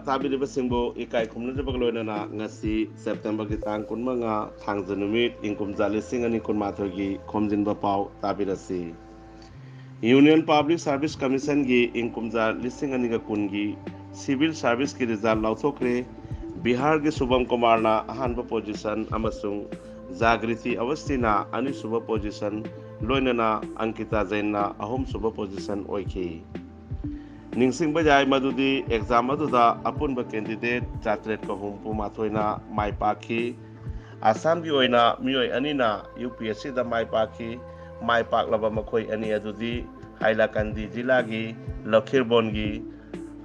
ꯇꯥꯕꯤꯔꯤꯕꯁꯤꯡꯕꯨ ꯏꯀꯥꯏ ꯈꯨꯝꯅꯖꯕꯒ ꯂꯣꯏꯅꯅ ꯉꯁꯤ ꯁꯦꯞꯇꯦꯝꯕꯔꯒꯤ ꯇꯥꯡ 15 ꯊꯥꯡꯖ ꯅꯨꯃꯤꯠ ꯏꯪ ꯀꯨꯝꯖꯥ 2012ꯒꯤ ꯈꯣꯝꯖꯤꯟꯕ ꯄꯥꯎ ꯇꯥꯕꯤꯔꯁꯤ꯫ ꯌꯨꯅꯤꯌꯟ ꯄꯕ꯭ꯂꯤꯛ ꯁꯥꯔꯚꯤꯁ ꯀꯃꯤꯁꯟꯒꯤ ꯏꯪ ꯀꯨꯝꯖꯥ 2010ꯒꯤ ꯁꯤꯚꯤꯜ ꯁꯥꯔꯚꯤꯁꯀꯤ ꯔꯤꯖꯜ ꯂꯥꯎꯊꯣꯛꯈ꯭ꯔꯦ꯫ ꯕꯤꯍꯥꯔꯒꯤ ꯁꯨꯚꯝ ꯀꯨꯃꯥꯔꯅ ꯑꯍꯥꯟꯕ ꯄꯣꯖꯤꯁꯟ ꯑꯃꯁꯨꯡ ꯖꯥꯒ꯭ꯔꯤꯇꯤ ꯑꯋꯁꯊꯤꯅ ꯑꯅꯤꯁꯨꯕ ꯄꯣꯖꯤꯁꯟ ꯂꯣꯏꯅꯅ ꯑꯪꯀꯤꯇꯥ ꯖꯩꯟꯅ ꯑꯍꯨꯝꯁꯨꯕ ꯄꯣꯖꯤꯁꯟ ꯑꯣꯏꯈꯤ꯫ ꯅꯤꯡꯁꯤꯡꯕ ꯌꯥꯏ ꯃꯗꯨꯗꯤ ꯑꯦꯛꯖꯥꯝ ꯑꯗꯨꯗ ꯑꯄꯨꯟꯕ ꯀꯦꯟꯗꯤꯗꯦꯠ 764ꯅ ꯃꯥꯏ ꯄꯥꯛꯈꯤ꯫ ꯑꯁꯥꯝꯒꯤ ꯑꯣꯏꯅ ꯃꯤꯑꯣꯏ ꯑꯅꯤꯅ UPSCꯗ ꯃꯥꯏ ꯄꯥꯛꯈꯤ꯫ ꯃꯥꯏ ꯄꯥꯛꯂꯕ ꯃꯈꯣꯏ ꯑꯅꯤ ꯑꯗꯨꯗꯤ ꯍꯥꯏꯂꯥꯀꯟꯗꯤ ꯖꯤꯂꯥꯒꯤ ꯂꯈꯤꯔꯕꯣꯟꯒꯤ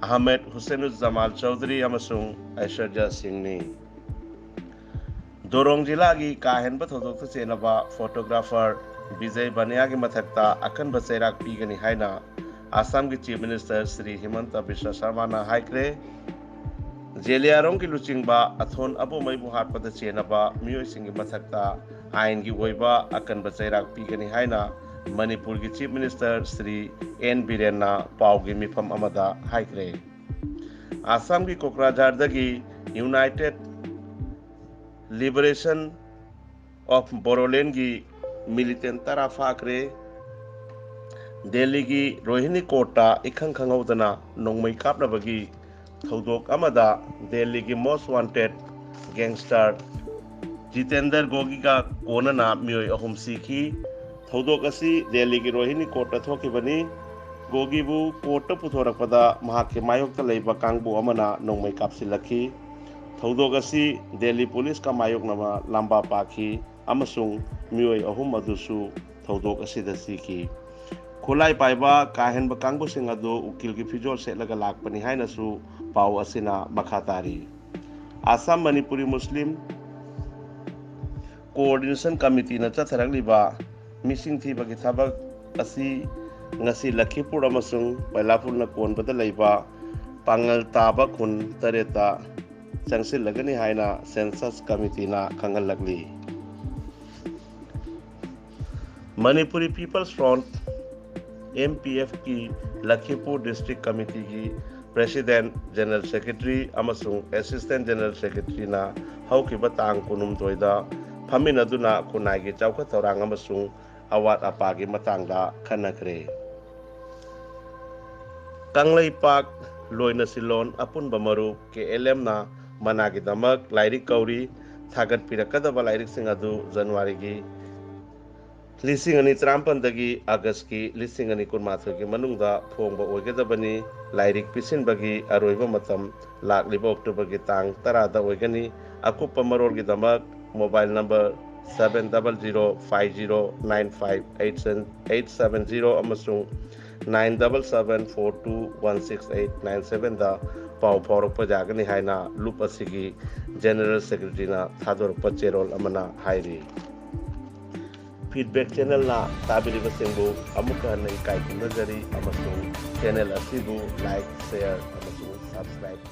ꯑꯍꯃꯦꯗ ꯍꯨꯁꯦꯅꯨꯖꯖꯃꯥꯜ ꯆꯧꯙꯔꯤ ꯑꯃꯁꯨꯡ ꯑꯩꯁꯔꯖ꯭ꯌ ꯁꯤꯡꯅꯤ꯫ ꯗꯣꯔꯣꯡ ꯖꯤꯂꯥꯒꯤ ꯀꯥ ꯍꯦꯟꯕ ꯊꯧꯗꯣꯛꯇ ꯆꯦꯜꯂꯕ ꯐꯣꯇꯣꯒ꯭ꯔꯥꯐꯔ ꯕꯤꯖय ꯕꯅꯤꯌꯥꯒꯤ ꯃꯊꯛꯇ ꯑꯀꯟꯕ ꯆꯩꯔꯥꯛ ꯄꯤꯒꯅꯤ ꯍꯥꯏꯅ ꯑꯁꯥꯝꯒꯤ ꯆꯤꯐ ꯃꯤꯅꯤꯁꯇꯔ ꯁ꯭ꯔꯤ ꯍꯤꯃꯟꯇ ꯕꯤꯁ꯭ꯋ ꯁꯔꯃꯥꯅ ꯍꯥꯏꯈ꯭ꯔꯦ꯫ ꯖꯦꯂꯤꯌꯥꯡꯔꯣꯡꯒꯤ ꯂꯨꯆꯤꯡꯕ ꯑꯊꯣꯟ ꯑꯕꯨꯃꯩꯕꯨ ꯍꯥꯠꯄꯗ ꯆꯦꯟꯅꯕ ꯃꯤꯑꯣꯏꯁꯤꯡꯒꯤ ꯃꯊꯛꯇ ꯑꯥꯏꯟꯒꯤ ꯑꯣꯏꯕ ꯑꯀꯟꯕ ꯆꯩꯔꯥꯛ ꯄꯤꯒꯅꯤ ꯍꯥꯏꯅ ꯃꯅꯤꯄꯨꯔꯒꯤ ꯆꯤꯐ ꯃꯤꯅꯤꯁꯇꯔ ꯁ꯭ꯔꯤ N. ꯕꯤꯔꯦꯟꯅ ꯄꯥꯎꯒꯤ ꯃꯤꯐꯝ ꯑꯃꯗ ꯍꯥꯏꯈ꯭ꯔꯦ꯫ ꯑꯁꯥꯝꯒꯤ ꯀꯣꯀ꯭ꯔꯥꯓꯥꯔꯗꯒꯤ ꯌꯨꯅꯥꯏꯇꯦꯗ ꯂꯤꯕꯔꯦꯁꯟ ꯑꯣꯐ ꯕꯣꯔꯣꯂꯦꯟꯗꯒꯤ ꯃꯤꯂꯤꯇꯦꯟꯠ 10 ꯐꯥꯈ꯭ꯔꯦ꯫ ꯗꯦꯜꯂꯤꯒꯤ ꯔꯣꯍꯤꯅꯤ ꯀꯣꯔꯠꯇ ꯏꯈꯪ ꯈꯪꯍꯧꯗꯅ ꯅꯣꯡꯃꯩ ꯀꯥꯞꯅꯕꯒꯤ ꯊꯧꯗꯣꯛ ꯑꯃꯗ ꯗꯦꯜꯂꯤꯒꯤ ꯃꯣꯁꯠ ꯋꯥꯟꯇꯦꯗ ꯒꯦꯡꯁꯇꯔ ꯖꯤꯇꯦꯟꯗꯔ ꯒꯣꯒꯤꯒ ꯀꯣꯟꯅꯅ ꯃꯤꯑꯣꯏ 3 ꯁꯤꯈꯤ꯫ ꯊꯧꯗꯣꯛ ꯑꯁꯤ ꯗꯦꯜꯂꯤꯒꯤ ꯔꯣꯍꯤꯅꯤ ꯀꯣꯔꯠꯇ ꯊꯣꯛꯈꯤꯕꯅꯤ꯫ ꯒꯣꯒꯤꯕꯨ ꯀꯣꯔꯠꯇ ꯄꯨꯊꯣꯔꯛꯄꯗ ꯃꯍꯥꯛꯀꯤ ꯃꯥꯌꯣꯛꯇ ꯂꯩꯕ ꯀꯥꯡꯕꯨ ꯑꯃꯅ ꯅꯣꯡꯃꯩ ꯀꯥꯞꯁꯤꯜꯂꯛꯈꯤ꯫ ꯊꯧꯗꯣꯛ ꯑꯁꯤ ꯗꯦꯜꯂꯤ ꯄꯨꯂꯤꯁꯀ ꯃꯥꯌꯣꯛꯅꯕ ꯂꯥꯝꯕꯥ ꯄꯥꯛꯈꯤ ꯑꯃꯁꯨꯡ ꯃꯤꯑꯣꯏ 3 ꯑꯗꯨꯁꯨ ꯊꯧꯗꯣꯛ ꯑꯁꯤꯗ ꯁꯤꯈꯤ꯫ ꯈꯨꯠꯂꯥꯏ ꯄꯥꯏꯕ ꯀꯥ ꯍꯦꯟꯕ ꯀꯥꯡꯕꯨꯁꯤꯡ ꯑꯗꯨ ꯎꯀꯤꯜꯒꯤ ꯐꯤꯖꯣꯜ ꯁꯦꯠꯂꯒ ꯂꯥꯛꯄꯅꯤ ꯍꯥꯏꯅꯁꯨ ꯄꯥꯎ ꯑꯁꯤꯅ ꯃꯈꯥ ꯇꯥꯔꯤ꯫ ꯑꯁꯥꯝ ꯃꯅꯤꯄꯨꯔꯤ ꯃꯨꯁꯂꯤꯝ ꯀꯣꯑꯣꯔꯗꯤꯅꯦꯁꯟ ꯀꯝꯃꯤꯇꯤꯅ ꯆꯠꯊꯔꯛꯂꯤꯕ ꯃꯤꯁꯤꯡ ꯊꯤꯕꯒꯤ ꯊꯕꯛ ꯑꯁꯤ ꯉꯁꯤ ꯂꯈꯤꯄꯨꯔ ꯑꯃꯁꯨꯡ ꯕꯩꯂꯥꯄꯨꯔꯅ ꯀꯣꯟꯕꯗ ꯂꯩꯕ ꯄꯥꯡꯒꯜ ꯇꯥꯕ ꯈꯨꯟ 8ꯇ ꯆꯪꯁꯤꯜꯂꯒꯅꯤ ꯍꯥꯏꯅ ꯁꯦꯟꯁꯁ ꯀꯝꯃꯤꯇꯤꯅ ꯈꯪꯍꯜꯂꯛꯂꯤ꯫ ꯃꯅꯤꯄꯨꯔꯤ ꯄꯤꯄꯜꯁ ꯐ꯭ꯔꯣꯟꯠ MPFꯀꯤ ꯂꯈꯤꯄꯨꯔ ꯗꯤꯁꯇ꯭ꯔꯤꯛ ꯀꯝꯃꯤꯇꯤꯒꯤ ꯄ꯭ꯔꯦꯁꯤꯗꯦꯟꯠ, ꯖꯦꯅꯔꯦꯜ ꯁꯦꯀ꯭ꯔꯦꯇꯔꯤ ꯑꯃꯁꯨꯡ ꯑꯦꯁꯤꯁꯇꯦꯟꯠ ꯖꯦꯅꯔꯦꯜ ꯁꯦꯀ꯭ꯔꯦꯇꯔꯤꯅ ꯍꯧꯈꯤꯕ ꯇꯥꯡ 22ꯗ ꯐꯝꯃꯤꯟꯅꯗꯨꯅ ꯈꯨꯟꯅꯥꯏꯒꯤ ꯆꯥꯎꯈꯠ ꯊꯧꯔꯥꯡ ꯑꯃꯁꯨꯡ ꯑꯋꯥꯠ ꯑꯄꯥꯒꯤ ꯃꯇꯥꯡꯗ ꯈꯟꯅꯈ꯭ꯔꯦ꯫ ꯀꯪꯂꯩꯄꯥꯛ ꯂꯣꯏꯅꯁꯤꯜꯂꯣꯟ ꯑꯄꯨꯟꯕ ꯃꯔꯨꯞ KLMꯅ ꯃꯅꯥꯒꯤꯗꯃꯛ ꯂꯥꯏꯔꯤꯛ ꯀꯧꯔꯤ꯫ ꯊꯥꯒꯠꯄꯤꯔꯛꯀꯗꯕ ꯂꯥꯏꯔꯤꯛꯁꯤꯡ ꯑꯗꯨ ꯖꯅꯨꯋꯥꯔꯤꯒꯤ 2017ꯗꯒꯤ ꯑꯥꯒꯁꯠꯀꯤ 2018ꯒꯤ ꯃꯅꯨꯡꯗ ꯐꯣꯡꯕ ꯑꯣꯏꯒꯗꯕꯅꯤ꯫ ꯂꯥꯏꯔꯤꯛ ꯄꯤꯁꯤꯟꯕꯒꯤ ꯑꯔꯣꯏꯕ ꯃꯇꯝ ꯂꯥꯛꯂꯤꯕ ꯑꯣꯛꯇꯣꯕꯔꯒꯤ ꯇꯥꯡ 10ꯗ ꯑꯣꯏꯒꯅꯤ꯫ ꯑꯀꯨꯞꯄ ꯃꯔꯣꯜꯒꯤꯗꯃꯛ ꯃꯣꯕꯥꯏꯜ ꯅꯝꯕꯔ 7005095870 ꯑꯃꯁꯨꯡ 9774216897ꯗ ꯄꯥꯎ ꯐꯥꯎꯔꯛꯄ ꯌꯥꯒꯅꯤ ꯍꯥꯏꯅ ꯂꯨꯞ ꯑꯁꯤꯒꯤ ꯖꯦꯅꯔꯦꯜ ꯁꯦꯀ꯭ꯔꯦꯇꯔꯤꯅ ꯊꯥꯗꯣꯔꯛꯄ ꯆꯦꯔꯣꯜ ꯑꯃꯅ ꯍꯥꯏꯔꯤ꯫ ꯐꯤꯗꯕꯦꯛ ꯆꯦꯅꯦꯜꯅ ꯇꯥꯕꯤꯔꯤꯕꯁꯤꯡꯕꯨ ꯑꯃꯨꯛꯀ ꯍꯟꯅ ꯏꯀꯥꯏ ꯈꯨꯝꯅꯖꯔꯤ ꯑꯃꯁꯨꯡ ꯆꯦꯅꯦꯜ ꯑꯁꯤꯕꯨ ꯂꯥꯏꯛ, ꯁꯦꯌꯔ ꯑꯃꯁꯨꯡ ꯁꯕꯁꯀ꯭ꯔꯥꯏꯕ